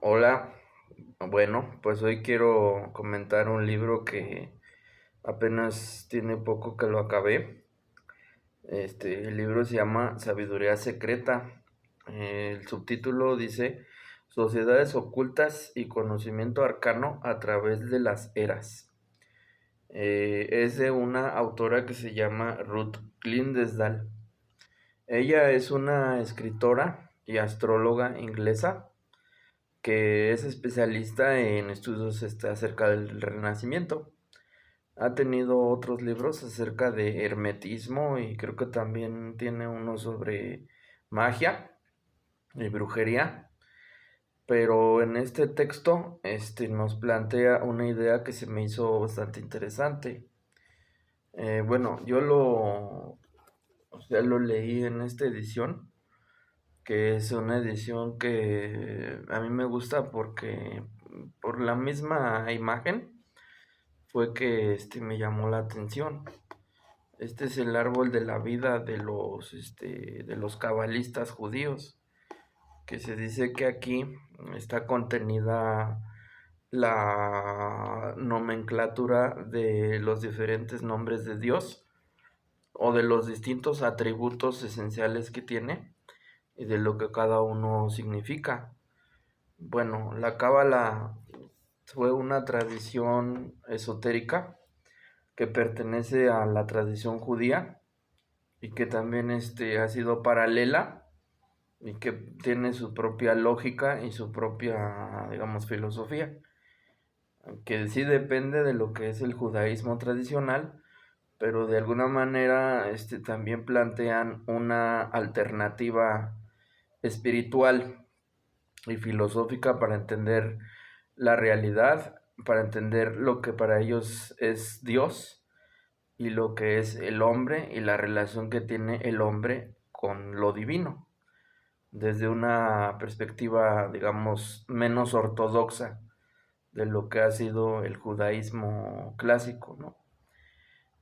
Hola, bueno, pues hoy quiero comentar un libro que apenas tiene poco que lo acabé. El libro se llama Sabiduría Secreta. El subtítulo dice Sociedades ocultas y conocimiento arcano a través de las eras. Es de una autora que se llama Ruth Lindesdal. Ella es una escritora y astróloga inglesa que es especialista en estudios acerca del Renacimiento. Ha tenido otros libros acerca de hermetismo y creo que también tiene uno sobre magia y brujería. Pero en este texto nos plantea una idea que se me hizo bastante interesante. Bueno, lo leí en esta edición, que es una edición que a mí me gusta porque por la misma imagen fue que me llamó la atención. Este es el árbol de la vida de los cabalistas judíos, que se dice que aquí está contenida la nomenclatura de los diferentes nombres de Dios o de los distintos atributos esenciales que tiene y de lo que cada uno significa. Bueno, la cábala fue una tradición esotérica que pertenece a la tradición judía y que también ha sido paralela y que tiene su propia lógica y su propia, digamos, filosofía, que sí depende de lo que es el judaísmo tradicional, pero de alguna manera también plantean una alternativa espiritual y filosófica para entender la realidad, para entender lo que para ellos es Dios y lo que es el hombre y la relación que tiene el hombre con lo divino, desde una perspectiva, digamos, menos ortodoxa de lo que ha sido el judaísmo clásico, ¿no?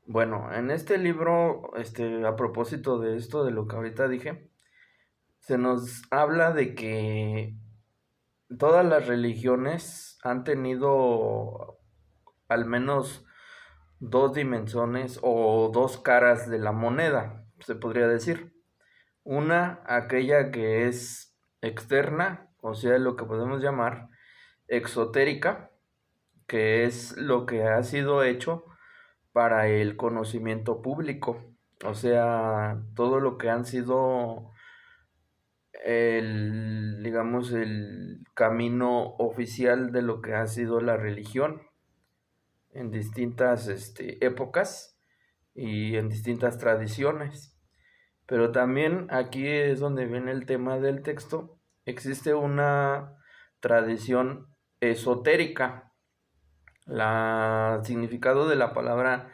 Bueno, en este libro, a propósito de esto, de lo que ahorita dije, se nos habla de que todas las religiones han tenido al menos dos dimensiones o dos caras de la moneda, se podría decir. Una, aquella que es externa, o sea, lo que podemos llamar exotérica, que es lo que ha sido hecho para el conocimiento público, o sea, todo lo que han sido digamos, el camino oficial de lo que ha sido la religión en distintas épocas y en distintas tradiciones. Pero también aquí es donde viene el tema del texto. Existe una tradición esotérica. El significado de la palabra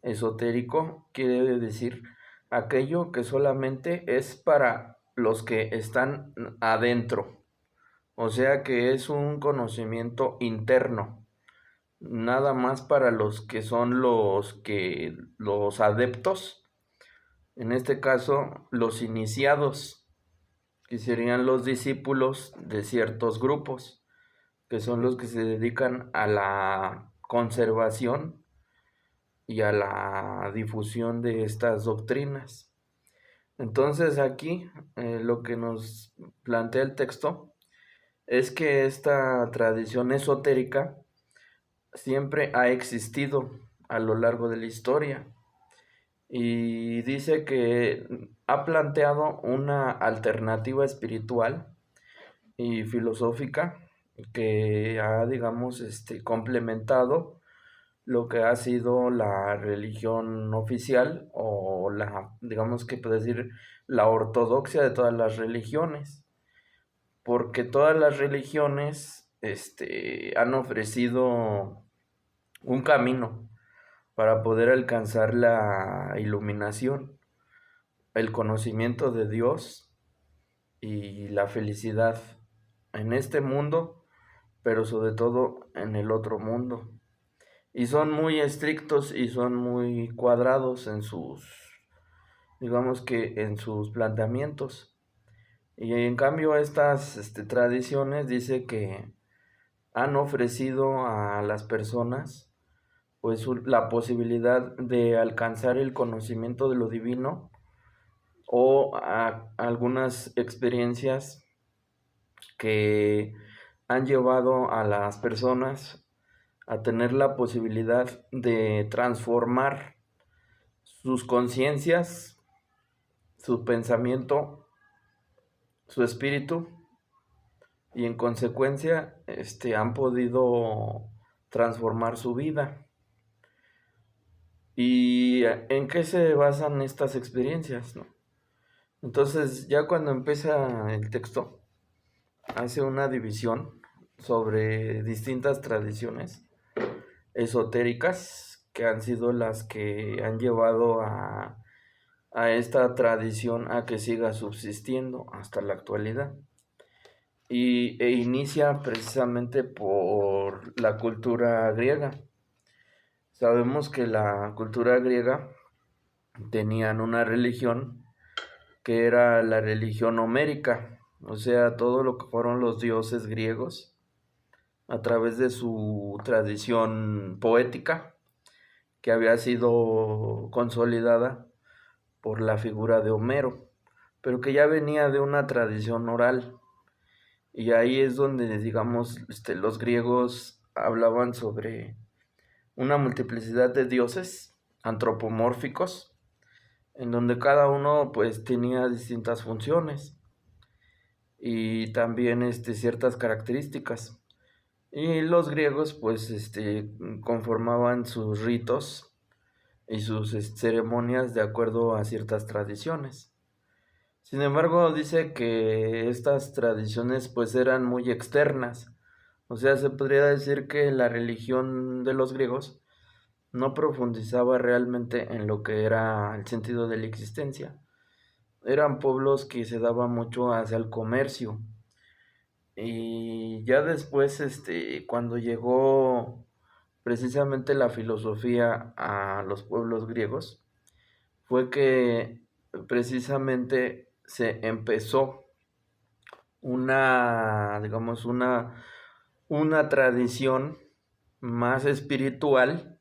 esotérico quiere decir aquello que solamente es para los que están adentro. O sea que es un conocimiento interno, nada más para los que son los adeptos, en este caso los iniciados, que serían los discípulos de ciertos grupos, que son los que se dedican a la conservación y a la difusión de estas doctrinas. Entonces aquí lo que nos plantea el texto es que esta tradición esotérica siempre ha existido a lo largo de la historia y dice que ha planteado una alternativa espiritual y filosófica que ha, digamos, complementado lo que ha sido la religión oficial o digamos que puede decir, la ortodoxia de todas las religiones, porque todas las religiones, han ofrecido un camino para poder alcanzar la iluminación, el conocimiento de Dios y la felicidad en este mundo, pero sobre todo en el otro mundo. Y son muy estrictos y son muy cuadrados en sus, digamos que en sus planteamientos. Y en cambio estas tradiciones dice que han ofrecido a las personas pues la posibilidad de alcanzar el conocimiento de lo divino o algunas experiencias que han llevado a las personas a tener la posibilidad de transformar sus conciencias, su pensamiento, su espíritu y en consecuencia han podido transformar su vida. ¿Y en qué se basan estas experiencias, no? Entonces, ya cuando empieza el texto, hace una división sobre distintas tradiciones esotéricas que han sido las que han llevado a esta tradición a que siga subsistiendo hasta la actualidad. E inicia precisamente por la cultura griega. Sabemos que la cultura griega tenían una religión que era la religión homérica, o sea, todo lo que fueron los dioses griegos a través de su tradición poética que había sido consolidada por la figura de Homero, pero que ya venía de una tradición oral. Y ahí es donde, digamos, los griegos hablaban sobre una multiplicidad de dioses antropomórficos, en donde cada uno pues tenía distintas funciones y también ciertas características. Y los griegos pues conformaban sus ritos y sus ceremonias de acuerdo a ciertas tradiciones. Sin embargo, dice que estas tradiciones pues eran muy externas. O sea, se podría decir que la religión de los griegos no profundizaba realmente en lo que era el sentido de la existencia. Eran pueblos que se daban mucho hacia el comercio. Y ya después, cuando llegó precisamente la filosofía a los pueblos griegos, fue que precisamente se empezó digamos, una tradición más espiritual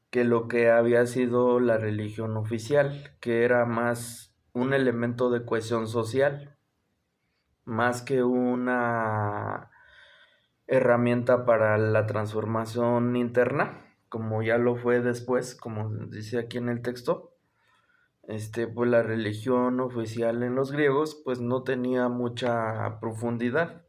que lo que había sido la religión oficial, que era más un elemento de cohesión social, más que una herramienta para la transformación interna, como ya lo fue después, como dice aquí en el texto. Pues la religión oficial en los griegos pues no tenía mucha profundidad.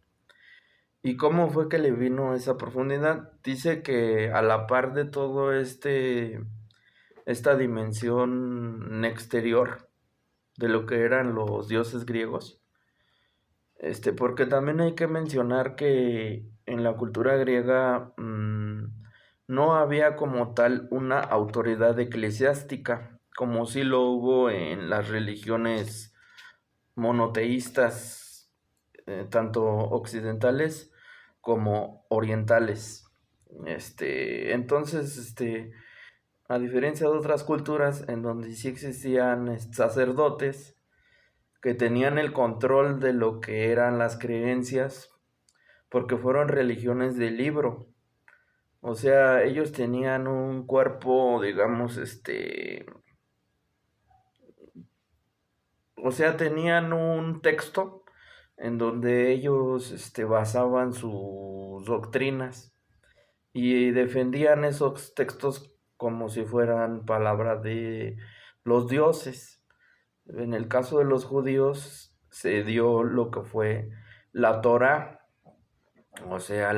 ¿Y cómo fue que le vino esa profundidad? Dice que a la par de todo esta dimensión exterior de lo que eran los dioses griegos, porque también hay que mencionar que en la cultura griega no había como tal una autoridad eclesiástica, como sí lo hubo en las religiones monoteístas, tanto occidentales como orientales. Entonces, a diferencia de otras culturas en donde sí existían sacerdotes que tenían el control de lo que eran las creencias, porque fueron religiones de libro. O sea, ellos tenían un cuerpo, digamos, o sea, tenían un texto en donde ellos basaban sus doctrinas y defendían esos textos como si fueran palabras de los dioses. En el caso de los judíos se dio lo que fue la Torá, o sea,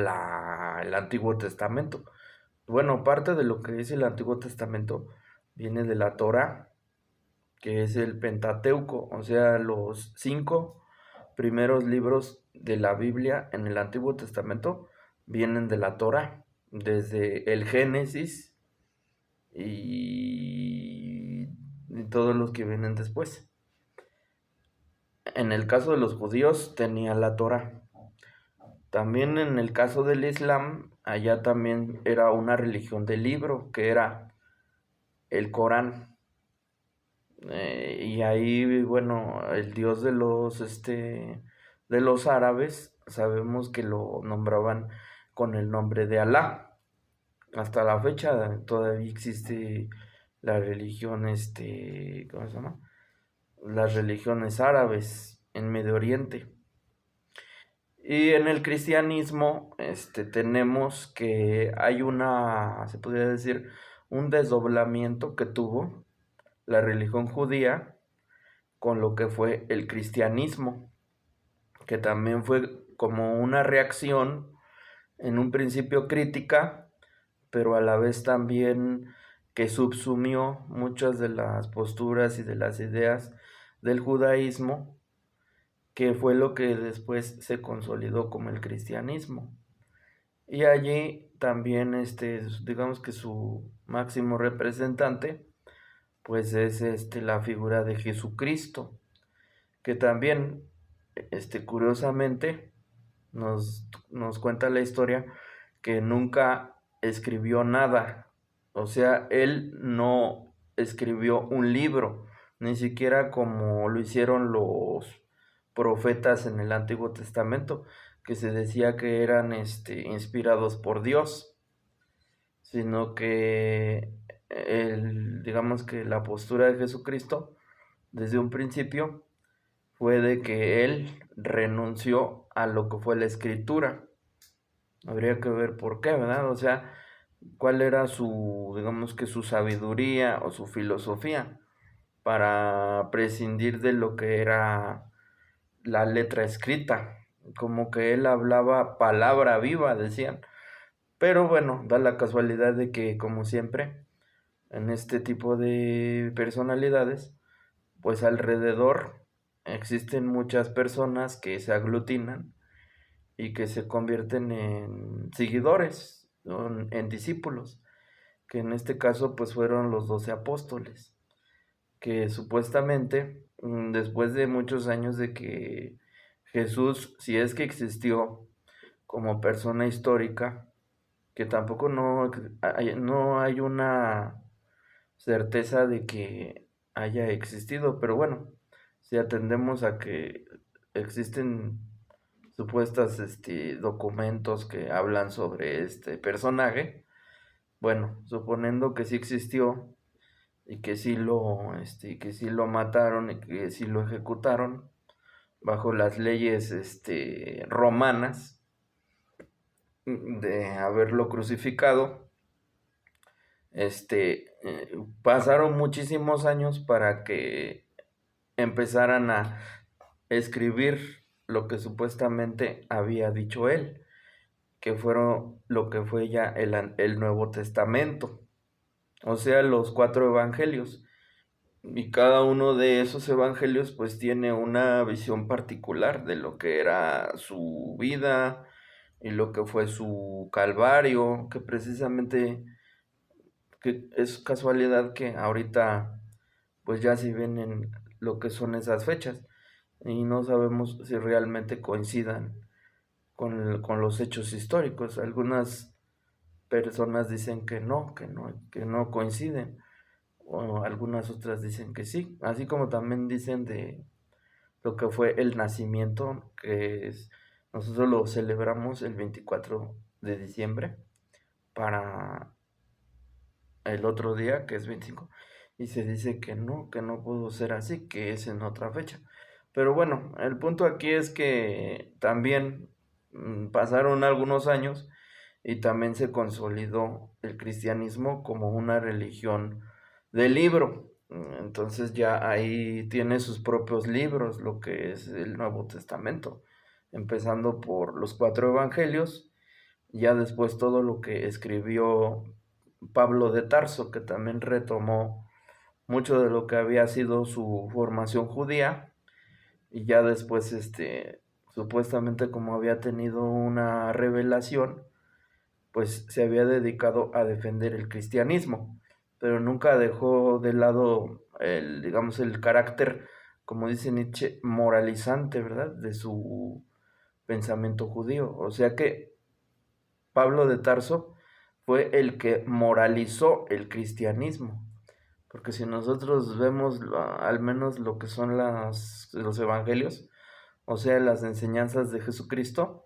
el Antiguo Testamento. Bueno, parte de lo que dice el Antiguo Testamento viene de la Torá, que es el Pentateuco, o sea, los 5 primeros libros de la Biblia en el Antiguo Testamento vienen de la Torá, desde el Génesis y todos los que vienen después. En el caso de los judíos tenía la Torá. También en el caso del Islam, allá también era una religión de libro, que era el Corán. Y ahí, bueno, el dios de los árabes, sabemos que lo nombraban con el nombre de Alá. Hasta la fecha todavía existe la religión, ¿cómo se llama? Las religiones árabes en Medio Oriente. Y en el cristianismo, tenemos que hay se podría decir, un desdoblamiento que tuvo la religión judía con lo que fue el cristianismo, que también fue como una reacción en un principio crítica, pero a la vez también que subsumió muchas de las posturas y de las ideas del judaísmo, que fue lo que después se consolidó como el cristianismo. Y allí también, digamos que su máximo representante, pues es la figura de Jesucristo, que también, curiosamente, nos cuenta la historia que nunca escribió nada. O sea, él no escribió un libro, ni siquiera como lo hicieron los profetas en el Antiguo Testamento, que se decía que eran inspirados por Dios, sino que digamos que la postura de Jesucristo desde un principio fue de que él renunció a lo que fue la escritura. Habría que ver por qué, ¿verdad? O sea, cuál era digamos que su sabiduría o su filosofía para prescindir de lo que era la letra escrita. Como que él hablaba palabra viva, decían. Pero bueno, da la casualidad de que, como siempre, en este tipo de personalidades, pues alrededor existen muchas personas que se aglutinan y que se convierten en seguidores, en discípulos, que en este caso pues fueron los 12 apóstoles, que supuestamente después de muchos años de que Jesús, si es que existió como persona histórica, que tampoco no hay una certeza de que haya existido, pero bueno, si atendemos a que existen supuestas documentos que hablan sobre este personaje, bueno, suponiendo que sí existió y que que sí lo mataron y que sí lo ejecutaron bajo las leyes romanas de haberlo crucificado, pasaron muchísimos años para que empezaran a escribir lo que supuestamente había dicho él, que fueron lo que fue ya el Nuevo Testamento, o sea, los 4 evangelios. Y cada uno de esos evangelios pues tiene una visión particular de lo que era su vida y lo que fue su calvario, que precisamente que es casualidad que ahorita pues ya se ven en lo que son esas fechas y no sabemos si realmente coincidan con los hechos históricos. Algunas personas dicen que no coinciden, o algunas otras dicen que sí, así como también dicen de lo que fue el nacimiento, nosotros lo celebramos el 24 de diciembre para el otro día, que es 25, y se dice que no pudo ser así, que es en otra fecha. Pero bueno, el punto aquí es que también pasaron algunos años y también se consolidó el cristianismo como una religión de libro. Entonces ya ahí tiene sus propios libros, lo que es el Nuevo Testamento, empezando por los 4 evangelios, ya después todo lo que escribió Pablo de Tarso, que también retomó mucho de lo que había sido su formación judía, y ya después, supuestamente como había tenido una revelación, pues se había dedicado a defender el cristianismo, pero nunca dejó de lado digamos, el carácter, como dice Nietzsche, moralizante, ¿verdad?, de su pensamiento judío. O sea que Pablo de Tarso fue el que moralizó el cristianismo, Porque si nosotros vemos al menos lo que son los evangelios, o sea, las enseñanzas de Jesucristo,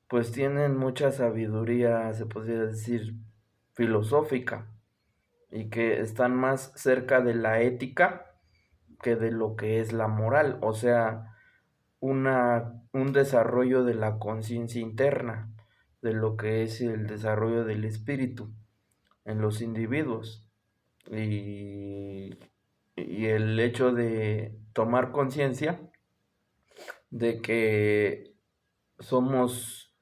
pues tienen mucha sabiduría, se podría decir, filosófica, y que están más cerca de la ética que de lo que es la moral, o sea, un desarrollo de la conciencia interna, de lo que es el desarrollo del espíritu en los individuos. Y, y el hecho de tomar conciencia de que somos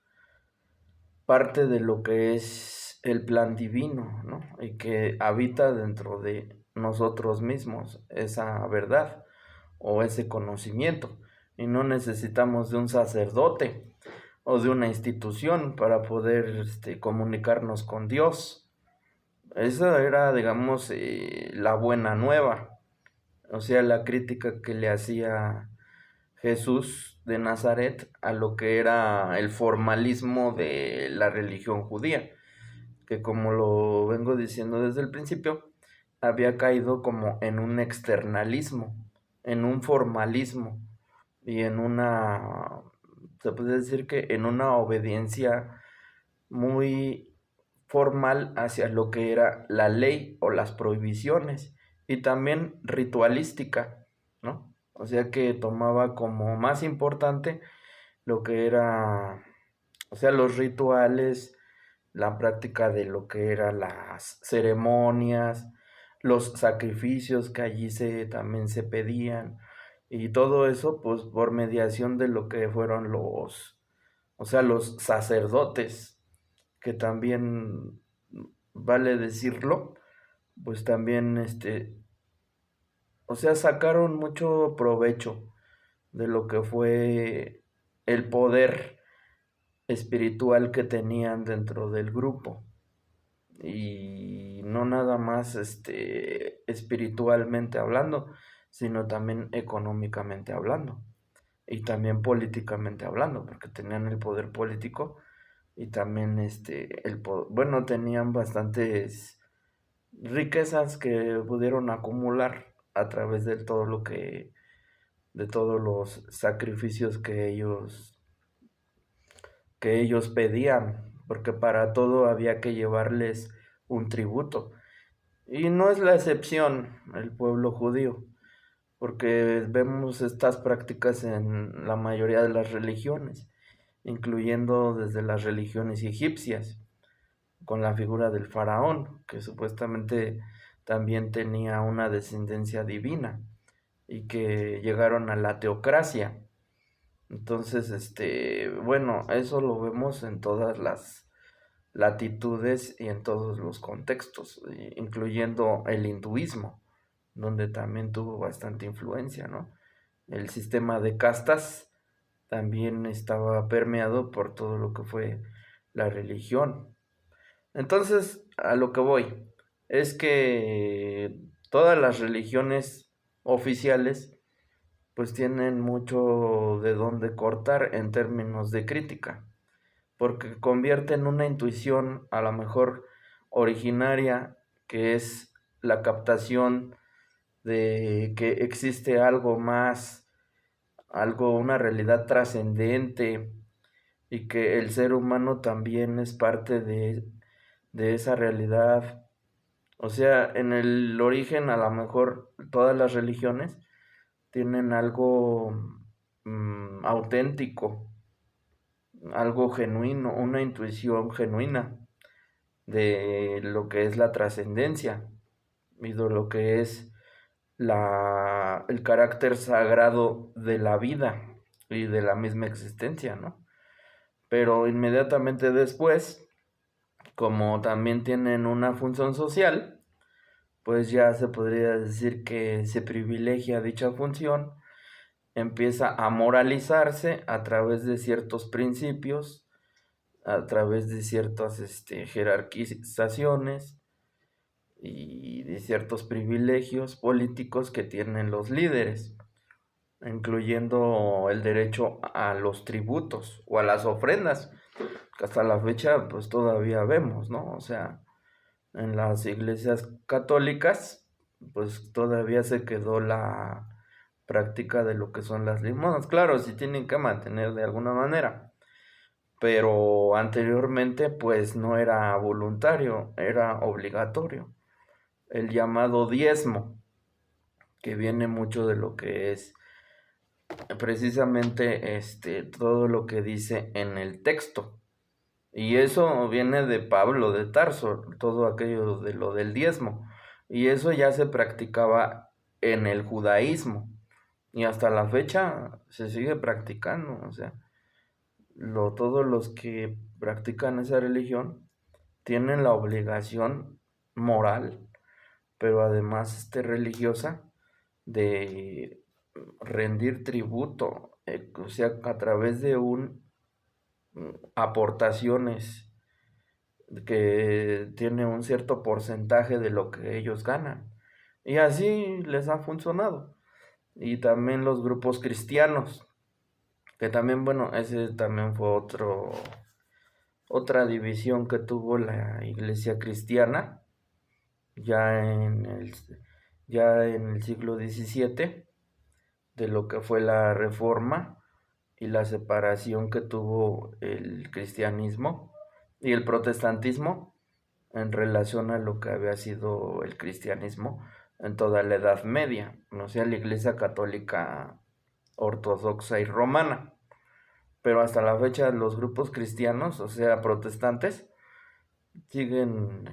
parte de lo que es el plan divino, ¿no? Y que habita dentro de nosotros mismos esa verdad o ese conocimiento. Y no necesitamos de un sacerdote o de una institución para poder comunicarnos con Dios. Esa era, digamos, la buena nueva, o sea, la crítica que le hacía Jesús de Nazaret a lo que era el formalismo de la religión judía, que como lo vengo diciendo desde el principio, había caído como en un externalismo, en un formalismo y en una, se puede decir que en una obediencia muy formal hacia lo que era la ley o las prohibiciones y también ritualística, ¿no? O sea que tomaba como más importante lo que era, o sea, los rituales, la práctica de lo que eran las ceremonias, los sacrificios que allí también se pedían y todo eso pues por mediación de lo que fueron o sea, los sacerdotes, que también vale decirlo, pues también o sea, sacaron mucho provecho de lo que fue el poder espiritual que tenían dentro del grupo y no nada más espiritualmente hablando, sino también económicamente hablando y también políticamente hablando, porque tenían el poder político y también bueno, tenían bastantes riquezas que pudieron acumular a través de todo de todos los sacrificios que ellos pedían, porque para todo había que llevarles un tributo. Y no es la excepción el pueblo judío, porque vemos estas prácticas en la mayoría de las religiones, incluyendo desde las religiones egipcias, con la figura del faraón, que supuestamente también tenía una descendencia divina y que llegaron a la teocracia. Entonces, bueno, eso lo vemos en todas las latitudes y en todos los contextos, incluyendo el hinduismo, donde también tuvo bastante influencia, ¿no? El sistema de castas también estaba permeado por todo lo que fue la religión. Entonces, a lo que voy, es que todas las religiones oficiales pues tienen mucho de dónde cortar en términos de crítica, porque convierten una intuición a lo mejor originaria, que es la captación de que existe algo más, algo, una realidad trascendente, y que el ser humano también es parte de esa realidad. O sea, en el origen a lo mejor todas las religiones tienen algo auténtico, algo genuino, una intuición genuina de lo que es la trascendencia y de lo que es el carácter sagrado de la vida y de la misma existencia, ¿no? Pero inmediatamente después, como también tienen una función social, pues ya se podría decir que se privilegia dicha función, empieza a moralizarse a través de ciertos principios, a través de ciertas jerarquizaciones y de ciertos privilegios políticos que tienen los líderes, incluyendo el derecho a los tributos o a las ofrendas, que hasta la fecha pues todavía vemos, ¿no? O sea, en las iglesias católicas pues todavía se quedó la práctica de lo que son las limosnas. Claro, sí tienen que mantener de alguna manera, pero anteriormente pues no era voluntario, era obligatorio. El llamado diezmo, que viene mucho de lo que es precisamente todo lo que dice en el texto. Y eso viene de Pablo de Tarso, todo aquello de lo del diezmo. Y eso ya se practicaba en el judaísmo. Y hasta la fecha se sigue practicando. O sea, todos los que practican esa religión tienen la obligación moral, pero además religiosa, de rendir tributo, o sea, a través de aportaciones que tiene un cierto porcentaje de lo que ellos ganan. Y así les ha funcionado. Y también los grupos cristianos, que también, bueno, ese también fue otra división que tuvo la iglesia cristiana ya en el, ya en el siglo XVII, de lo que fue la reforma y la separación que tuvo el cristianismo y el protestantismo en relación a lo que había sido el cristianismo en toda la Edad Media, o sea, la Iglesia Católica ortodoxa y romana. Pero hasta la fecha los grupos cristianos, o sea, protestantes, siguen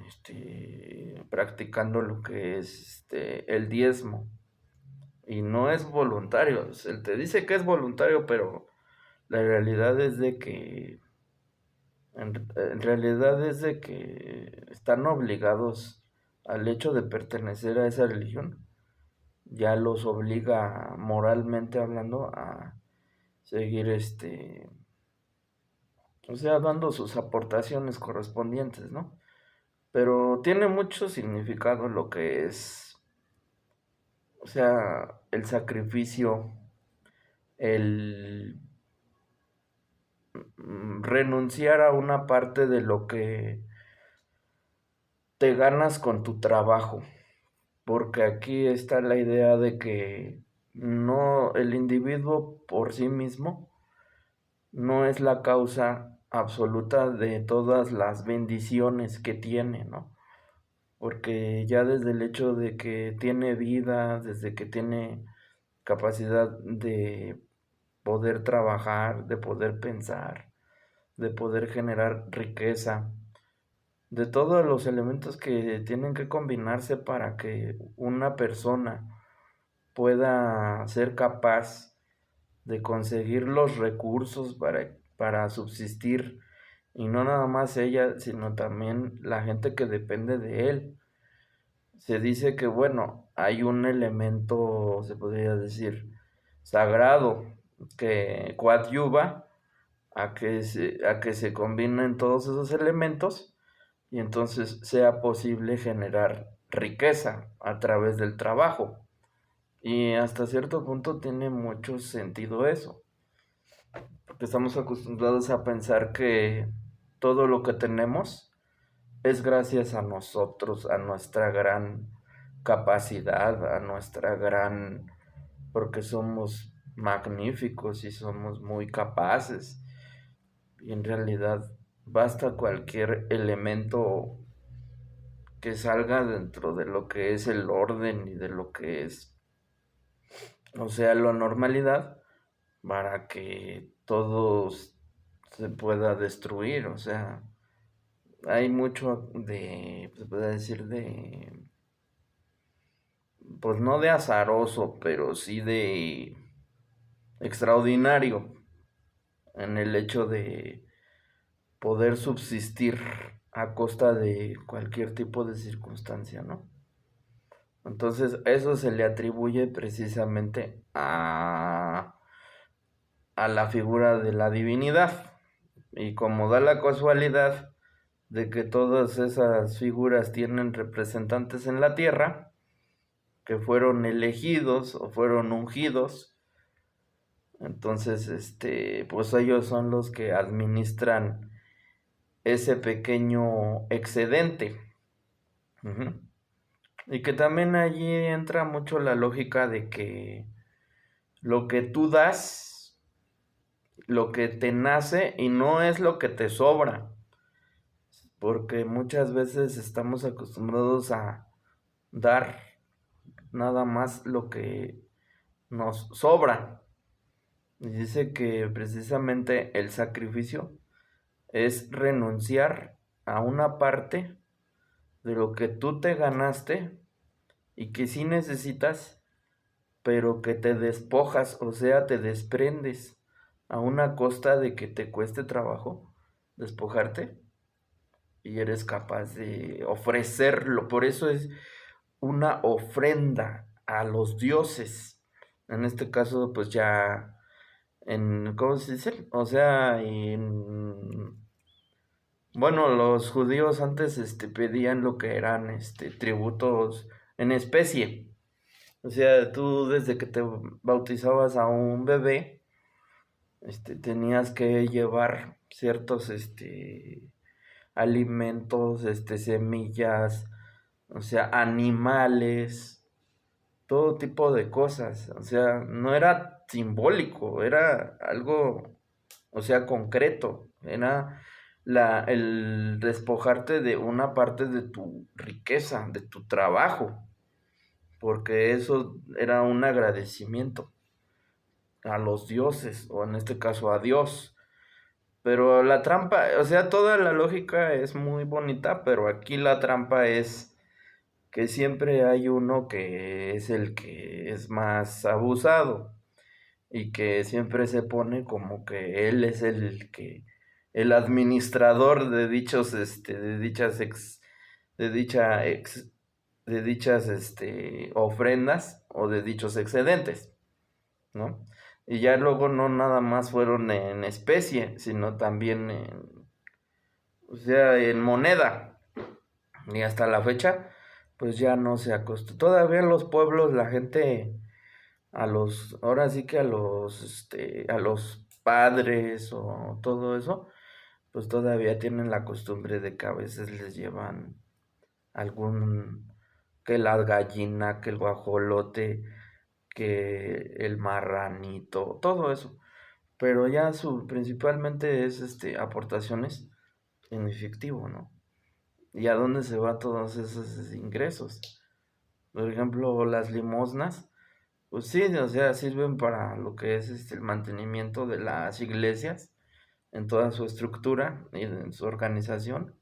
practicando lo que es el diezmo. Y no es voluntario. Él te dice que es voluntario, pero la realidad es de que en realidad es de que están obligados al hecho de pertenecer a esa religión. Ya los obliga moralmente hablando a seguir o sea, dando sus aportaciones correspondientes, ¿no? Pero tiene mucho significado lo que es, o sea, el sacrificio, el renunciar a una parte de lo que te ganas con tu trabajo. Porque aquí está la idea de que no, el individuo por sí mismo no es la causa absoluta de todas las bendiciones que tiene, ¿no? Porque ya desde el hecho de que tiene vida, desde que tiene capacidad de poder trabajar, de poder pensar, de poder generar riqueza, de todos los elementos que tienen que combinarse para que una persona pueda ser capaz de conseguir los recursos para subsistir, y no nada más ella, sino también la gente que depende de él. Se dice que, bueno, hay un elemento, se podría decir, sagrado, que coadyuva a que se combinen todos esos elementos y entonces sea posible generar riqueza a través del trabajo. Y hasta cierto punto tiene mucho sentido eso, porque estamos acostumbrados a pensar que todo lo que tenemos es gracias a nosotros, a nuestra gran capacidad, a nuestra gran, porque somos magníficos y somos muy capaces. Y en realidad basta cualquier elemento que salga dentro de lo que es el orden y de lo que es, o sea, la normalidad, para que todo se pueda destruir. O sea, hay mucho se puede decir pues no de azaroso, pero sí de extraordinario en el hecho de poder subsistir a costa de cualquier tipo de circunstancia, ¿no? Entonces, eso se le atribuye precisamente a la figura de la divinidad. Y como da la casualidad de que todas esas figuras tienen representantes en la tierra, que fueron elegidos o fueron ungidos, entonces, pues ellos son los que administran ese pequeño excedente. Ujú. Y que también allí entra mucho la lógica de que lo que tú das, lo que te nace y no es lo que te sobra, porque muchas veces estamos acostumbrados a dar nada más lo que nos sobra. Y dice que precisamente el sacrificio es renunciar a una parte de lo que tú te ganaste y que sí necesitas, pero que te despojas, o sea, te desprendes a una costa de que te cueste trabajo despojarte y eres capaz de ofrecerlo. Por eso es una ofrenda a los dioses. En este caso, pues ya en, ¿cómo se dice? O sea, bueno, los judíos antes pedían lo que eran tributos en especie. O sea, tú desde que te bautizabas a un bebé, tenías que llevar ciertos alimentos, semillas, o sea, animales, todo tipo de cosas. O sea, no era simbólico, era algo, o sea, concreto. Era el despojarte de una parte de tu riqueza, de tu trabajo, porque eso era un agradecimiento a los dioses, o en este caso a Dios. Pero la trampa, o sea, toda la lógica es muy bonita, pero aquí la trampa es que siempre hay uno que es el que es más abusado y que siempre se pone como que él es el administrador de dichos, de dichas de dicha de dichas, ofrendas o de dichos excedentes, ¿no? Y ya luego no nada más fueron en especie, sino también o sea, en moneda. Y hasta la fecha, pues ya no se acostumbra. Todavía en los pueblos la gente ahora sí que a los padres o todo eso, pues todavía tienen la costumbre de que a veces les llevan algún, que la gallina, que el guajolote, que el marranito, todo eso. Pero ya principalmente es aportaciones en efectivo, ¿no? ¿Y a dónde se van todos esos ingresos? Por ejemplo, las limosnas, pues sí, o sea, sirven para lo que es el mantenimiento de las iglesias en toda su estructura y en su organización,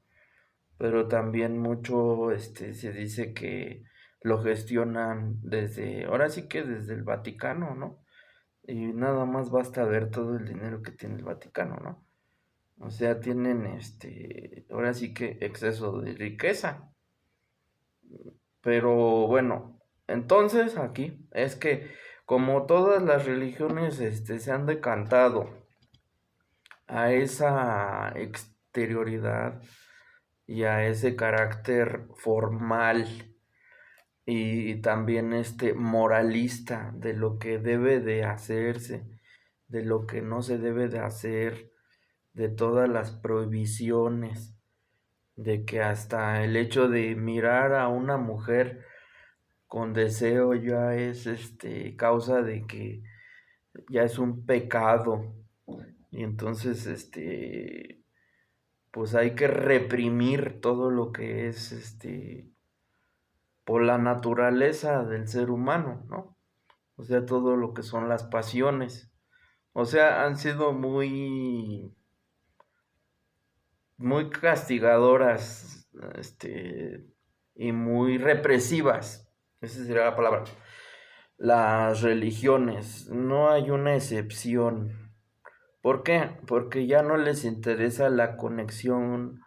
pero también mucho se dice que lo gestionan desde, ahora sí que desde el Vaticano, ¿no? Y nada más basta ver todo el dinero que tiene el Vaticano, ¿no? O sea, tienen ahora sí que exceso de riqueza. Pero bueno, entonces aquí es que como todas las religiones se han decantado a esa exterioridad y a ese carácter formal y también moralista de lo que debe de hacerse, de lo que no se debe de hacer, de todas las prohibiciones, de que hasta el hecho de mirar a una mujer con deseo ya es causa de que ya es un pecado y entonces pues hay que reprimir todo lo que es por la naturaleza del ser humano, ¿no? O sea, todo lo que son las pasiones. O sea, han sido muy castigadoras, y muy represivas. Esa sería la palabra. Las religiones, no hay una excepción. ¿Por qué? Porque ya no les interesa la conexión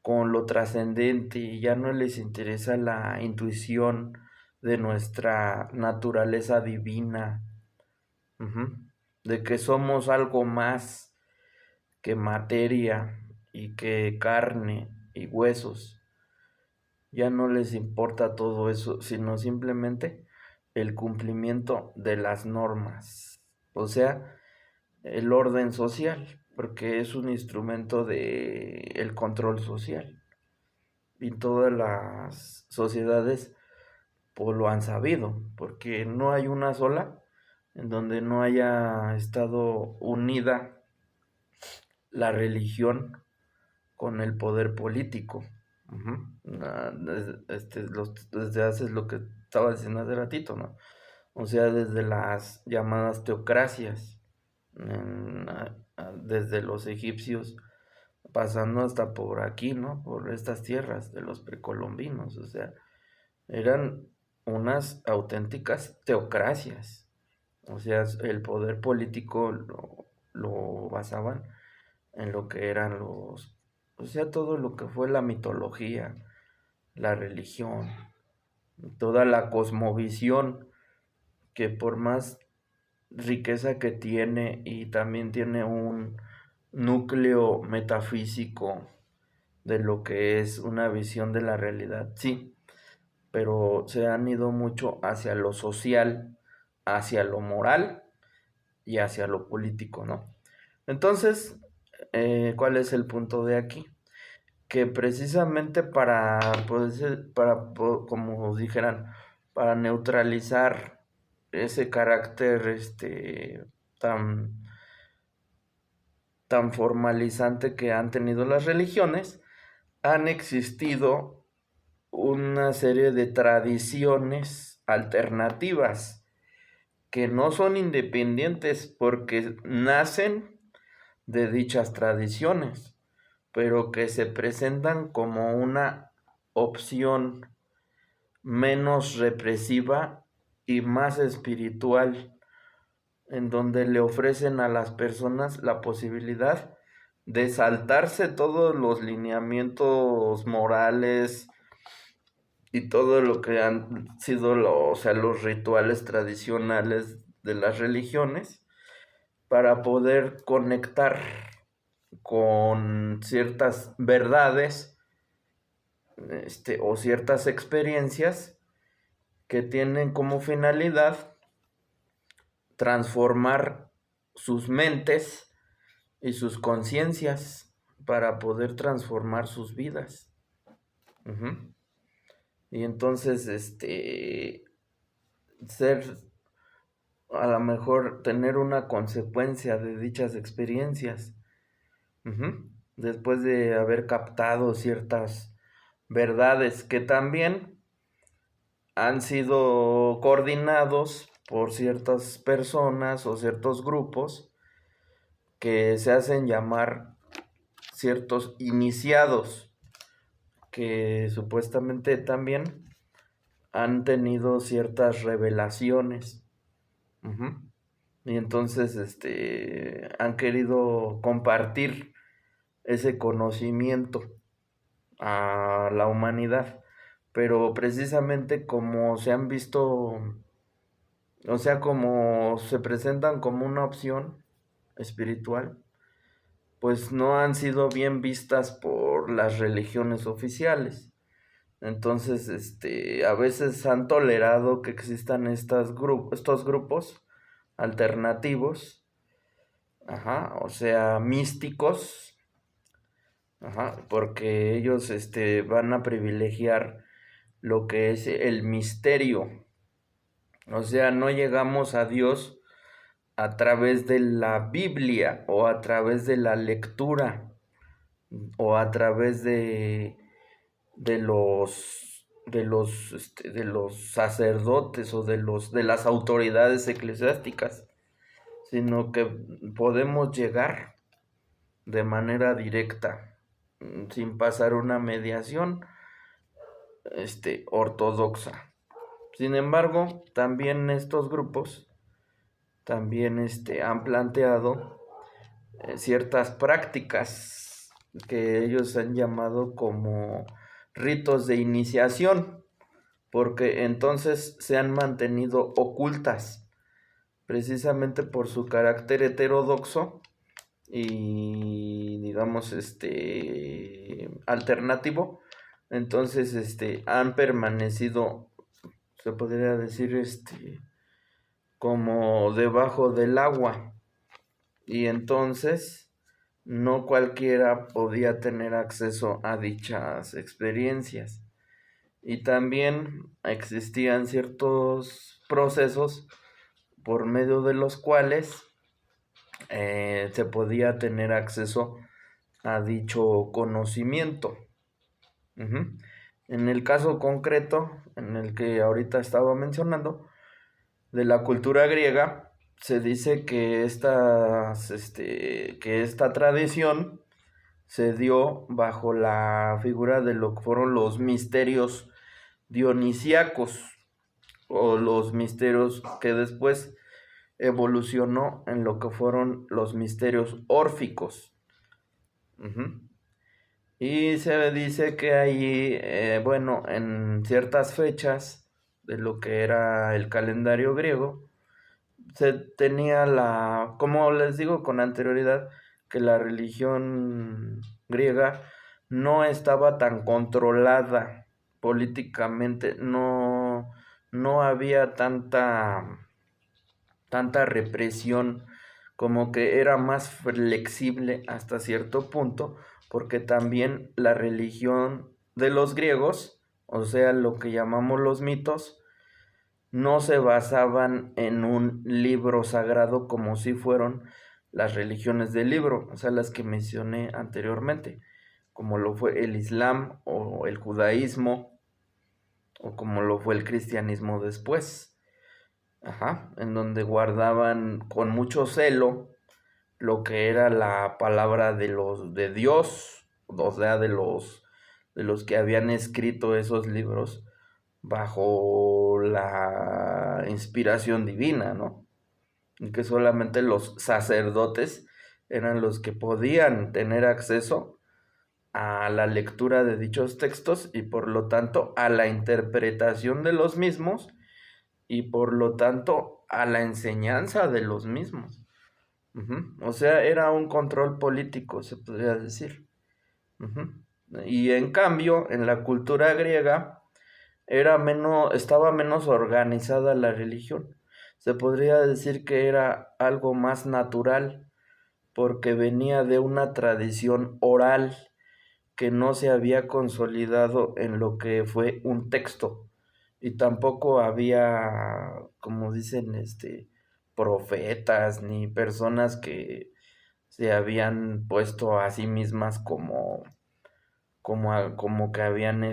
con lo trascendente, ya no les interesa la intuición de nuestra naturaleza divina, ujú, de que somos algo más que materia y que carne y huesos. Ya no les importa todo eso, sino simplemente el cumplimiento de las normas, o sea, el orden social, porque es un instrumento de el control social. Y todas las sociedades pues lo han sabido, porque no hay una sola en donde no haya estado unida la religión con el poder político. Ujú. Desde hace lo que estaba diciendo hace ratito, ¿no? O sea, desde las llamadas teocracias, desde los egipcios, pasando hasta por aquí, ¿no? Por estas tierras de los precolombinos, o sea, eran unas auténticas teocracias. O sea, el poder político lo basaban en lo que eran o sea, todo lo que fue la mitología, la religión, toda la cosmovisión, que por más riqueza que tiene y también tiene un núcleo metafísico de lo que es una visión de la realidad, sí, pero se han ido mucho hacia lo social, hacia lo moral y hacia lo político, ¿no? Entonces, ¿cuál es el punto de aquí? Que precisamente como dijeran, para neutralizar ese carácter tan, tan formalizante que han tenido las religiones, han existido una serie de tradiciones alternativas que no son independientes porque nacen de dichas tradiciones, pero que se presentan como una opción menos represiva y más espiritual, en donde le ofrecen a las personas la posibilidad de saltarse todos los lineamientos morales y todo lo que han sido o sea, los rituales tradicionales de las religiones para poder conectar con ciertas verdades o ciertas experiencias que tienen como finalidad transformar sus mentes y sus conciencias para poder transformar sus vidas. Ujú. Y entonces, ser, a lo mejor tener una consecuencia de dichas experiencias. Ujú. Después de haber captado ciertas verdades que también han sido coordinados por ciertas personas o ciertos grupos que se hacen llamar ciertos iniciados, que supuestamente también han tenido ciertas revelaciones. Ujú. Y entonces han querido compartir ese conocimiento a la humanidad, pero precisamente como se han visto, o sea, como se presentan como una opción espiritual, pues no han sido bien vistas por las religiones oficiales. Entonces, a veces han tolerado que existan estos grupos alternativos, ajá, o sea, místicos, ajá, porque ellos, van a privilegiar lo que es el misterio. O sea, no llegamos a Dios a través de la Biblia o a través de la lectura o a través de los sacerdotes o de las autoridades eclesiásticas, sino que podemos llegar de manera directa, sin pasar una mediación ortodoxa. Sin embargo, también estos grupos también han planteado ciertas prácticas que ellos han llamado como ritos de iniciación, porque entonces se han mantenido ocultas precisamente por su carácter heterodoxo y digamos alternativo. Entonces han permanecido, se podría decir, como debajo del agua, y entonces no cualquiera podía tener acceso a dichas experiencias. y también existían ciertos procesos por medio de los cuales se podía tener acceso a dicho conocimiento. Ujú. En el caso concreto, en el que ahorita estaba mencionando, de la cultura griega, se dice que que esta tradición se dio bajo la figura de lo que fueron los misterios dionisíacos, o los misterios que después evolucionó en lo que fueron los misterios órficos. Ujú. Y se dice que ahí, bueno, en ciertas fechas de lo que era el calendario griego, se tenía como les digo con anterioridad, que la religión griega no estaba tan controlada políticamente, no había tanta represión, como que era más flexible hasta cierto punto, porque también la religión de los griegos, o sea, lo que llamamos los mitos, no se basaban en un libro sagrado como si fueron las religiones del libro, o sea, las que mencioné anteriormente, como lo fue el Islam o el judaísmo, o como lo fue el cristianismo después. Ajá, en donde guardaban con mucho celo lo que era la palabra de Dios, o sea, de los que habían escrito esos libros bajo la inspiración divina, ¿no? Y que solamente los sacerdotes eran los que podían tener acceso a la lectura de dichos textos y por lo tanto a la interpretación de los mismos y por lo tanto a la enseñanza de los mismos. Ujú. O sea, era un control político, se podría decir. Ujú. Y en cambio, en la cultura griega estaba menos organizada la religión. Se podría decir que era algo más natural, porque venía de una tradición oral que no se había consolidado en lo que fue un texto. Y tampoco había, como dicen, profetas ni personas que se habían puesto a sí mismas como que habían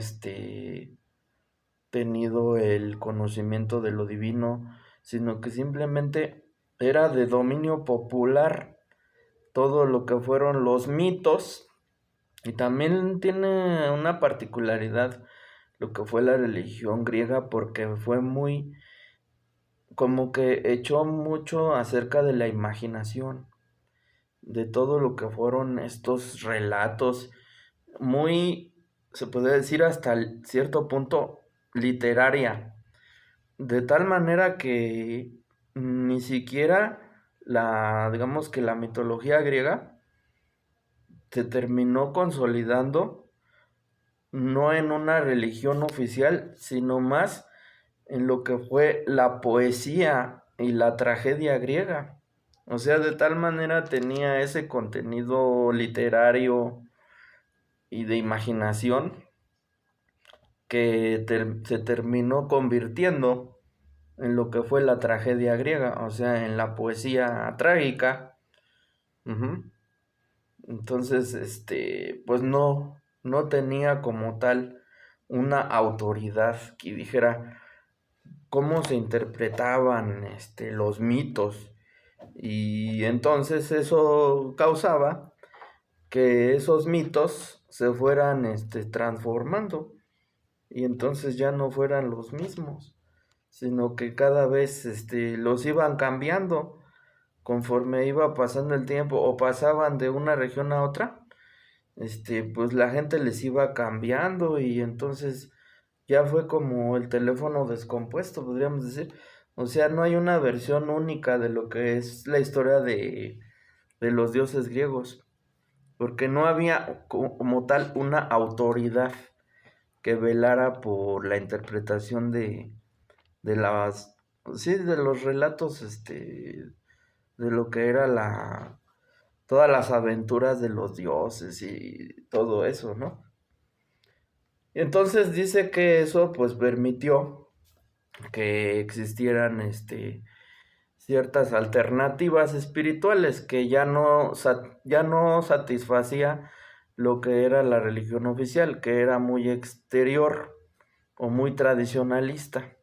tenido el conocimiento de lo divino, sino que simplemente era de dominio popular todo lo que fueron los mitos. Y también tiene una particularidad lo que fue la religión griega, porque fue muy, como que echó mucho acerca de la imaginación, de todo lo que fueron estos relatos, muy, se puede decir hasta cierto punto, literaria, de tal manera que ni siquiera digamos que la mitología griega se terminó consolidando no en una religión oficial, sino más en lo que fue la poesía y la tragedia griega. O sea, de tal manera tenía ese contenido literario y de imaginación que se terminó convirtiendo en lo que fue la tragedia griega, o sea, en la poesía trágica. Ujú. Entonces, pues no tenía como tal una autoridad que dijera cómo se interpretaban, los mitos. Y entonces eso causaba que esos mitos se fueran, transformando y entonces ya no fueran los mismos, sino que cada vez, los iban cambiando conforme iba pasando el tiempo o pasaban de una región a otra, pues la gente les iba cambiando y entonces ya fue como el teléfono descompuesto, podríamos decir. O sea, no hay una versión única de lo que es la historia de los dioses griegos, porque no había como tal una autoridad que velara por la interpretación de las, sí, de los relatos, de lo que era todas las aventuras de los dioses y todo eso, ¿no? Entonces dice que eso pues permitió que existieran ciertas alternativas espirituales que ya no satisfacía lo que era la religión oficial, que era muy exterior o muy tradicionalista.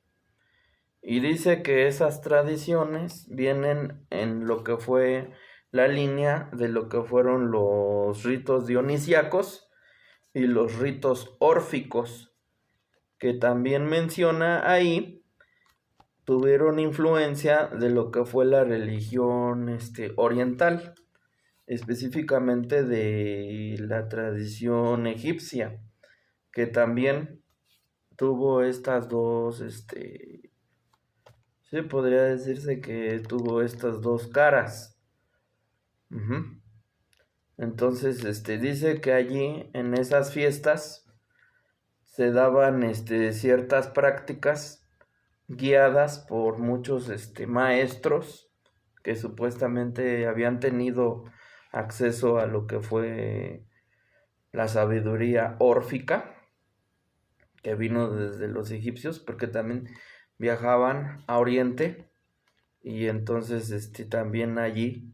Y dice que esas tradiciones vienen en lo que fue la línea de lo que fueron los ritos dionisíacos y los ritos órficos, que también menciona ahí, tuvieron influencia de lo que fue la religión oriental, específicamente de la tradición egipcia, que también tuvo estas dos, sí, podría decirse que tuvo estas dos caras. Ujú. Entonces, dice que allí en esas fiestas se daban ciertas prácticas guiadas por muchos maestros que supuestamente habían tenido acceso a lo que fue la sabiduría órfica que vino desde los egipcios, porque también viajaban a Oriente y entonces también allí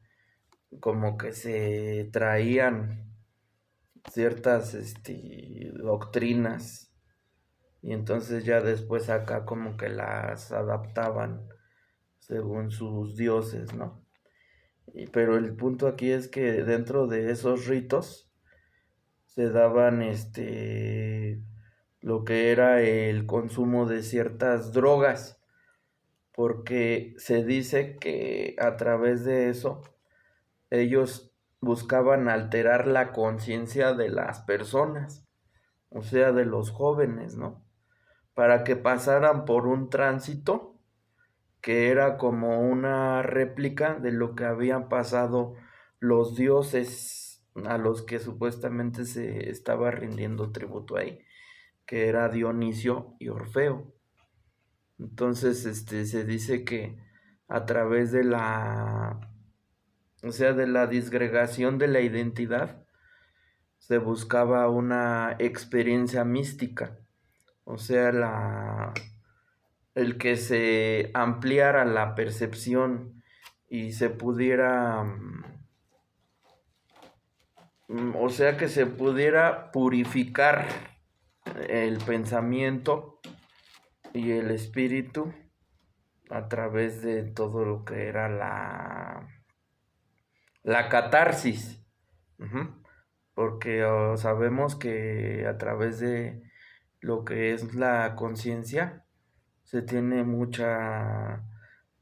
como que se traían ciertas doctrinas y entonces ya después acá como que las adaptaban según sus dioses, ¿no? Pero el punto aquí es que dentro de esos ritos se daban lo que era el consumo de ciertas drogas, porque se dice que a través de eso ellos buscaban alterar la conciencia de las personas, o sea, de los jóvenes, ¿no? Para que pasaran por un tránsito que era como una réplica de lo que habían pasado los dioses a los que supuestamente se estaba rindiendo tributo ahí, que era Dionisio y Orfeo. Entonces, se dice que a través de o sea, de la disgregación de la identidad, se buscaba una experiencia mística, o sea, el que se ampliara la percepción y se pudiera, o sea, que se pudiera purificar el pensamiento y el espíritu a través de todo lo que era la catarsis. Ujú. Porque sabemos que a través de lo que es la conciencia se tiene mucha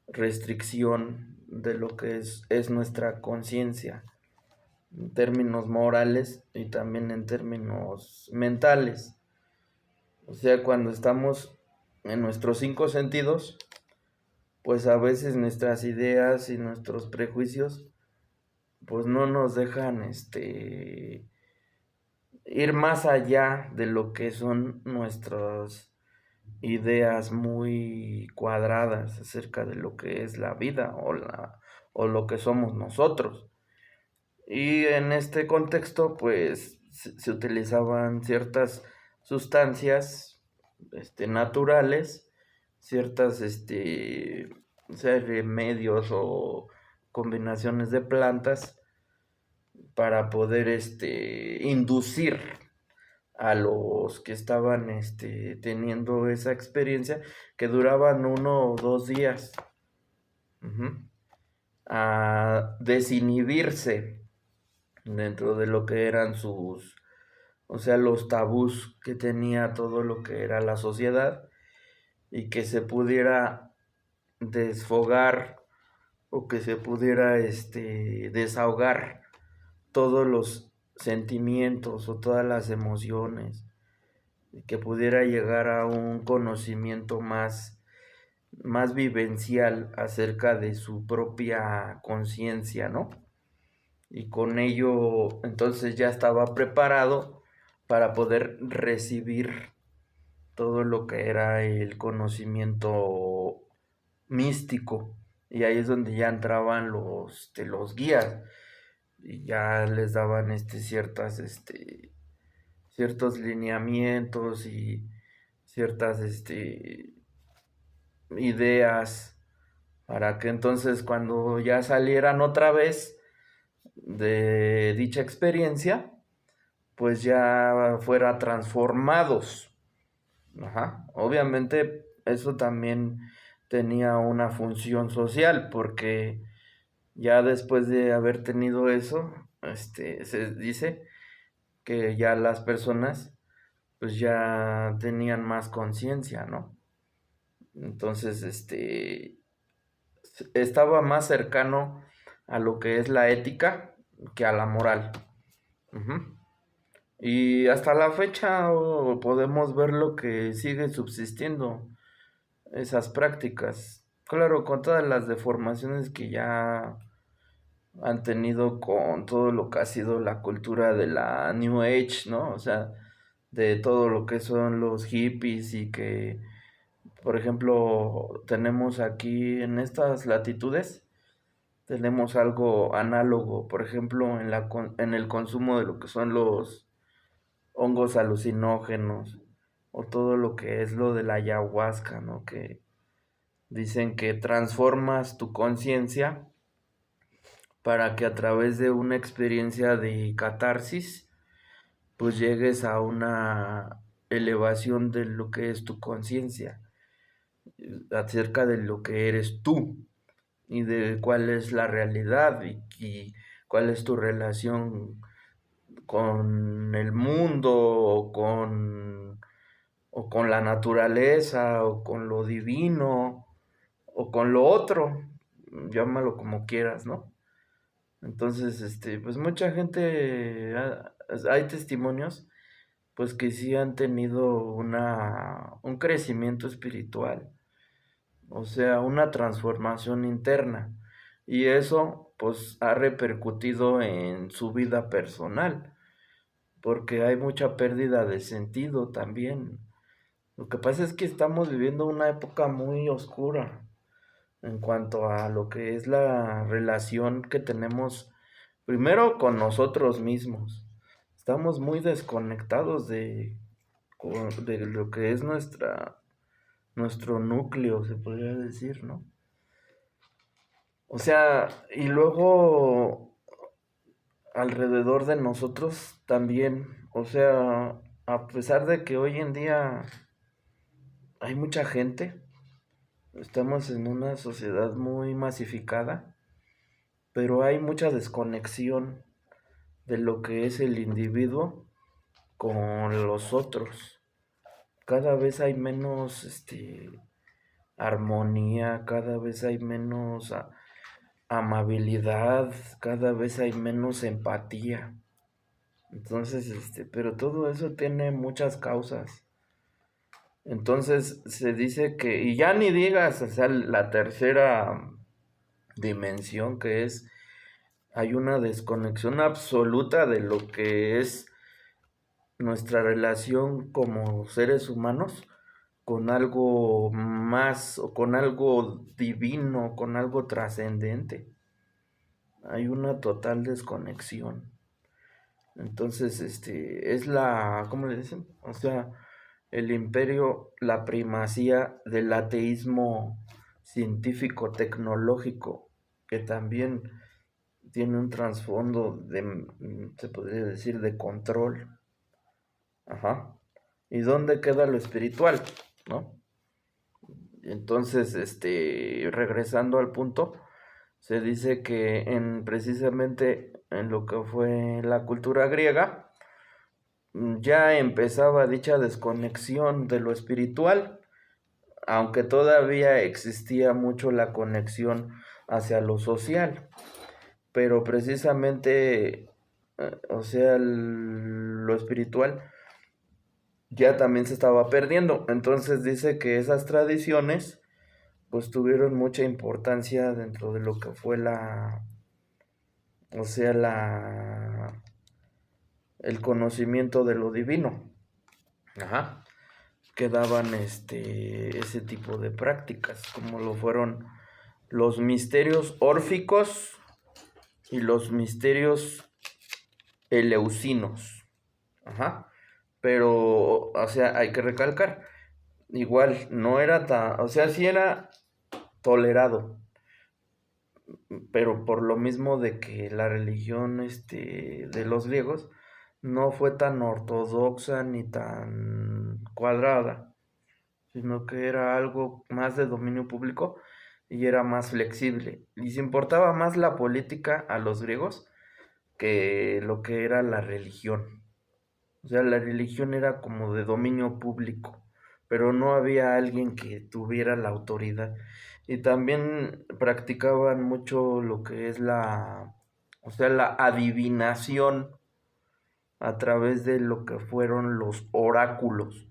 restricción de lo que es nuestra conciencia en términos morales y también en términos mentales. O sea, cuando estamos en nuestros cinco sentidos, pues a veces nuestras ideas y nuestros prejuicios pues no nos dejan ir más allá de lo que son nuestras ideas muy cuadradas acerca de lo que es la vida o lo que somos nosotros. Y en este contexto, pues se utilizaban ciertas sustancias naturales, ciertas o sea, remedios o combinaciones de plantas para poder inducir a los que estaban teniendo esa experiencia que duraban 1 o 2 días, ujú, a desinhibirse dentro de lo que eran o sea, los tabús que tenía todo lo que era la sociedad y que se pudiera desfogar o que se pudiera desahogar todos los sentimientos o todas las emociones y que pudiera llegar a un conocimiento más vivencial acerca de su propia conciencia, ¿no? Y con ello entonces ya estaba preparado para poder recibir todo lo que era el conocimiento místico. Y ahí es donde ya entraban los guías y ya les daban ciertas ciertos lineamientos y ciertas ideas para que entonces cuando ya salieran otra vez de dicha experiencia, pues ya fuera transformados. Ajá. Obviamente eso también tenía una función social porque ya después de haber tenido eso, se dice que ya las personas pues ya tenían más conciencia, ¿no? Entonces, estaba más cercano a lo que es la ética que a la moral. Ujú. Y hasta la fecha podemos ver lo que sigue subsistiendo, esas prácticas. Claro, con todas las deformaciones que ya han tenido con todo lo que ha sido la cultura de la New Age, ¿no? O sea, de todo lo que son los hippies y que, por ejemplo, tenemos aquí en estas latitudes, tenemos algo análogo, por ejemplo, en el consumo de lo que son los hongos alucinógenos o todo lo que es lo de la ayahuasca, ¿no? Que dicen que transformas tu conciencia para que a través de una experiencia de catarsis, pues llegues a una elevación de lo que es tu conciencia, acerca de lo que eres tú y de cuál es la realidad y cuál es tu relación con el mundo o con la naturaleza o con lo divino o con lo otro, llámalo como quieras, ¿no? Entonces, pues mucha gente, hay testimonios, pues que sí han tenido un crecimiento espiritual, o sea, una transformación interna. Y eso, pues, ha repercutido en su vida personal, porque hay mucha pérdida de sentido también. Lo que pasa es que estamos viviendo una época muy oscura en cuanto a lo que es la relación que tenemos primero con nosotros mismos. Estamos muy desconectados de lo que es nuestro núcleo, se podría decir, ¿no? O sea, y luego alrededor de nosotros también, o sea, a pesar de que hoy en día hay mucha gente, estamos en una sociedad muy masificada, pero hay mucha desconexión de lo que es el individuo con los otros. Cada vez hay menos armonía, cada vez hay menos amabilidad, cada vez hay menos empatía. Entonces, pero todo eso tiene muchas causas. Entonces se dice que, y ya ni digas, o sea, la tercera dimensión que es, hay una desconexión absoluta de lo que es nuestra relación como seres humanos con algo más o con algo divino, con algo trascendente. Hay una total desconexión. Entonces, es ¿cómo le dicen? O sea, el imperio, la primacía del ateísmo científico-tecnológico, que también tiene un trasfondo se podría decir, de control. Ajá. ¿Y dónde queda lo espiritual? ¿No? Entonces, regresando al punto, se dice que precisamente en lo que fue la cultura griega, ya empezaba dicha desconexión de lo espiritual, aunque todavía existía mucho la conexión hacia lo social, pero precisamente, o sea, lo espiritual ya también se estaba perdiendo. Entonces dice que esas tradiciones pues tuvieron mucha importancia dentro de lo que fue o sea, el conocimiento de lo divino. Ajá. Que daban ese tipo de prácticas, como lo fueron los misterios órficos y los misterios eleusinos. Ajá. pero, o sea, hay que recalcar, igual no era tan, o sea, sí era tolerado, pero por lo mismo de que la religión de los griegos no fue tan ortodoxa ni tan cuadrada, sino que era algo más de dominio público y era más flexible. Les importaba más la política a los griegos que lo que era la religión. O sea, la religión era como de dominio público, pero no había alguien que tuviera la autoridad. Y también practicaban mucho lo que es o sea, la adivinación a través de lo que fueron los oráculos.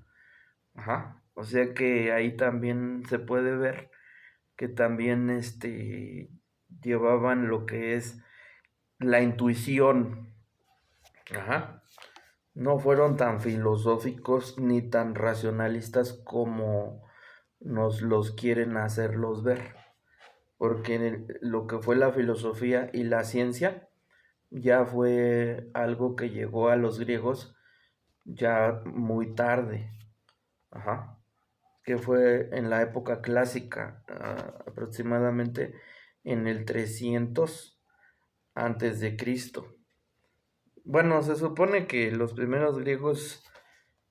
Ajá. O sea que ahí también se puede ver que también llevaban lo que es la intuición. Ajá. No fueron tan filosóficos ni tan racionalistas como nos los quieren hacerlos ver, porque lo que fue la filosofía y la ciencia ya fue algo que llegó a los griegos ya muy tarde, ajá, que fue en la época clásica, aproximadamente en el 300 antes de Cristo. Bueno, se supone que los primeros griegos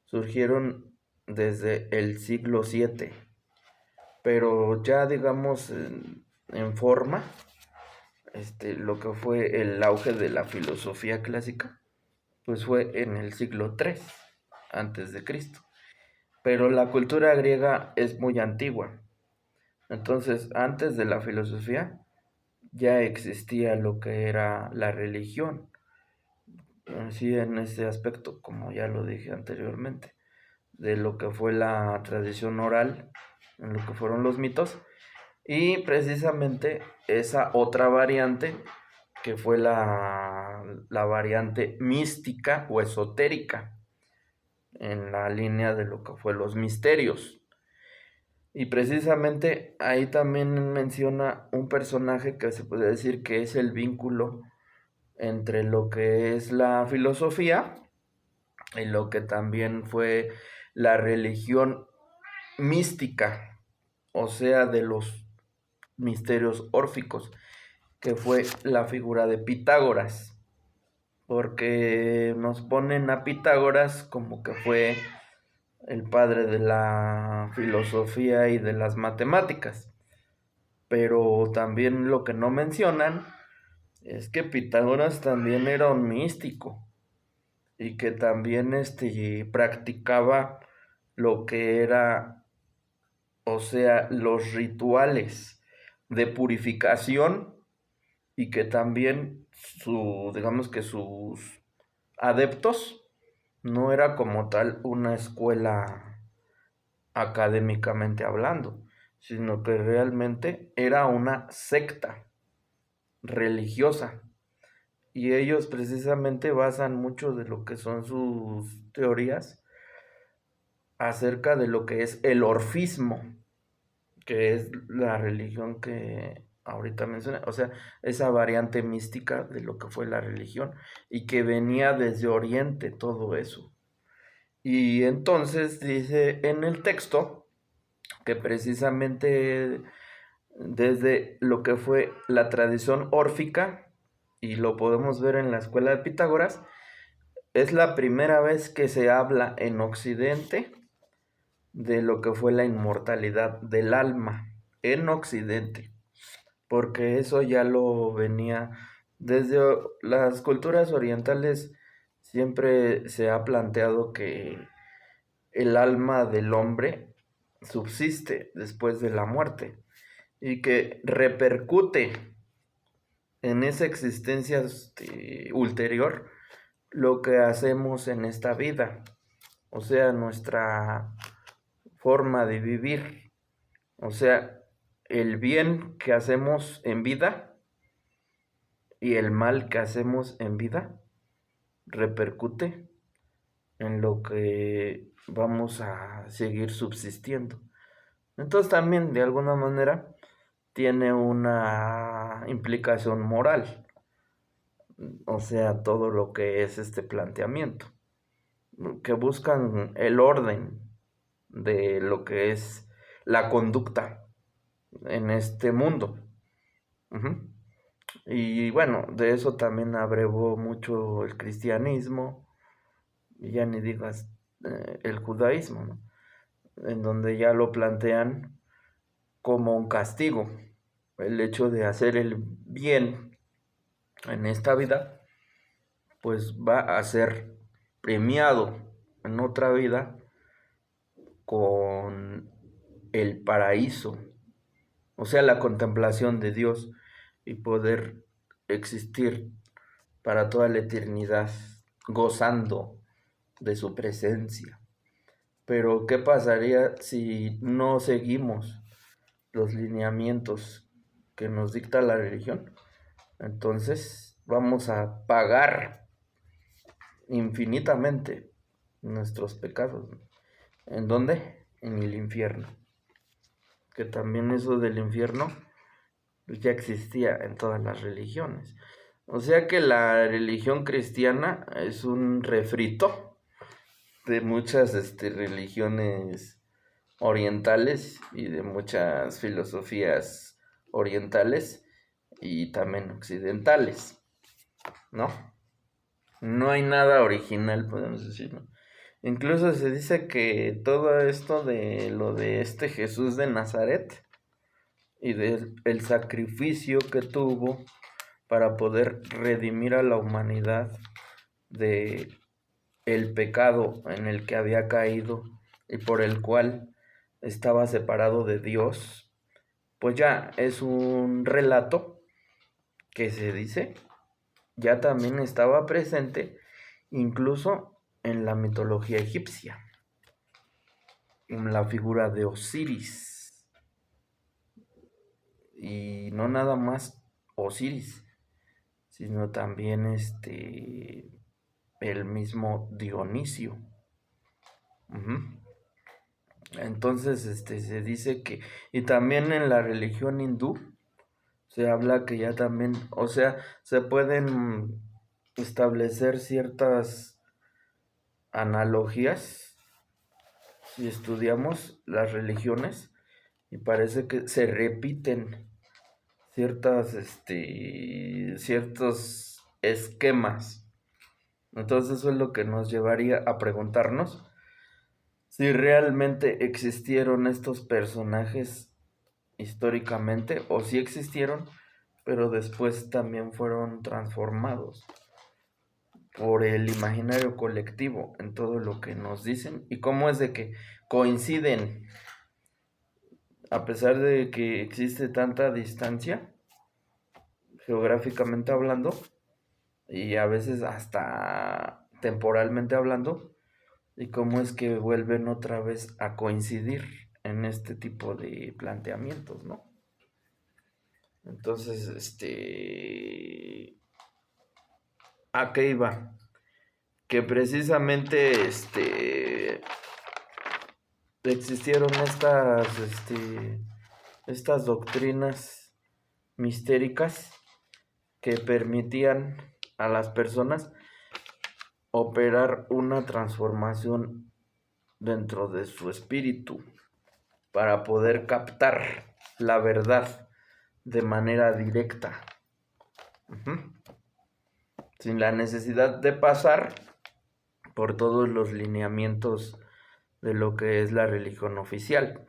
surgieron desde el siglo VII, pero ya digamos en forma, lo que fue el auge de la filosofía clásica, pues fue en el siglo III antes de Cristo. Pero la cultura griega es muy antigua. Entonces, antes de la filosofía ya existía lo que era la religión. Así en ese aspecto, como ya lo dije anteriormente, de lo que fue la tradición oral, en lo que fueron los mitos, y precisamente esa otra variante que fue la variante mística o esotérica, en la línea de lo que fue los misterios. Y precisamente ahí también menciona un personaje que se puede decir que es el vínculo entre lo que es la filosofía y lo que también fue la religión mística, o sea, de los misterios órficos, que fue la figura de Pitágoras, porque nos ponen a Pitágoras como que fue el padre de la filosofía y de las matemáticas, pero también lo que no mencionan es que Pitágoras también era un místico y que también practicaba lo que era, o sea, los rituales de purificación y que también digamos que sus adeptos no era como tal una escuela académicamente hablando, sino que realmente era una secta religiosa. Y ellos precisamente basan mucho de lo que son sus teorías acerca de lo que es el orfismo, que es la religión que ahorita mencioné, o sea, esa variante mística de lo que fue la religión y que venía desde Oriente todo eso. Y entonces dice en el texto que precisamente desde lo que fue la tradición órfica, y lo podemos ver en la escuela de Pitágoras, es la primera vez que se habla en Occidente de lo que fue la inmortalidad del alma en Occidente, porque eso ya lo venía desde las culturas orientales. Siempre se ha planteado que el alma del hombre subsiste después de la muerte y que repercute en esa existencia ulterior lo que hacemos en esta vida, o sea, nuestra forma de vivir, o sea, el bien que hacemos en vida y el mal que hacemos en vida repercute en lo que vamos a seguir subsistiendo. Entonces también de alguna manera tiene una implicación moral, o sea, todo lo que es este planteamiento. que buscan el orden de lo que es la conducta en este mundo. Ujú. Y bueno, de eso también abrevó mucho el cristianismo, y ya ni digas el judaísmo, ¿no? En donde ya lo plantean como un castigo. El hecho de hacer el bien en esta vida, pues va a ser premiado en otra vida con el paraíso, o sea, la contemplación de Dios y poder existir para toda la eternidad gozando de su presencia. Pero ¿qué pasaría si no seguimos los lineamientos que nos dicta la religión? Entonces vamos a pagar infinitamente nuestros pecados. ¿En dónde? En el infierno. Que también eso del infierno ya existía en todas las religiones. O sea que la religión cristiana es un refrito de muchas religiones orientales y de muchas filosofías orientales y también occidentales, ¿no? No hay nada original, podemos decir, ¿no? Incluso se dice que todo esto de lo de este Jesús de Nazaret y del el sacrificio que tuvo para poder redimir a la humanidad de el pecado en el que había caído y por el cual estaba separado de Dios, pues ya es un relato que se dice ya también estaba presente incluso en la mitología egipcia, en la figura de Osiris, y no nada más Osiris, sino también el mismo Dionisio. Ujú. Entonces, se dice que, y también en la religión hindú, se habla que ya también, o sea, se pueden establecer ciertas analogías si estudiamos las religiones y parece que se repiten ciertos esquemas. Entonces eso es lo que nos llevaría a preguntarnos si realmente existieron estos personajes históricamente o si existieron, pero después también fueron transformados por el imaginario colectivo en todo lo que nos dicen y cómo es de que coinciden a pesar de que existe tanta distancia geográficamente hablando y a veces hasta temporalmente hablando, y cómo es que vuelven otra vez a coincidir en este tipo de planteamientos, ¿no? Entonces, ¿a qué iba? Que precisamente, existieron estas doctrinas mistéricas que permitían a las personas operar una transformación dentro de su espíritu para poder captar la verdad de manera directa, uh-huh, sin la necesidad de pasar por todos los lineamientos de lo que es la religión oficial,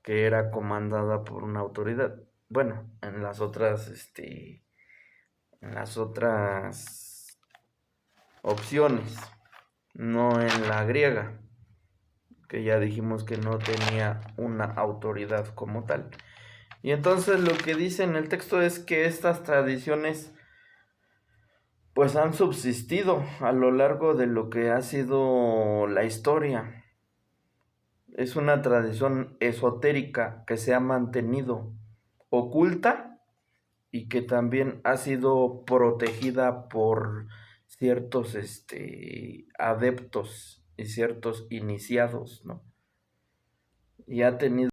que era comandada por una autoridad. Bueno, en las otras opciones, no en la griega, que ya dijimos que no tenía una autoridad como tal. Y entonces lo que dice en el texto es que estas tradiciones pues han subsistido a lo largo de lo que ha sido la historia. Es una tradición esotérica que se ha mantenido oculta y que también ha sido protegida por ciertos adeptos y ciertos iniciados, ¿no? Y ha tenido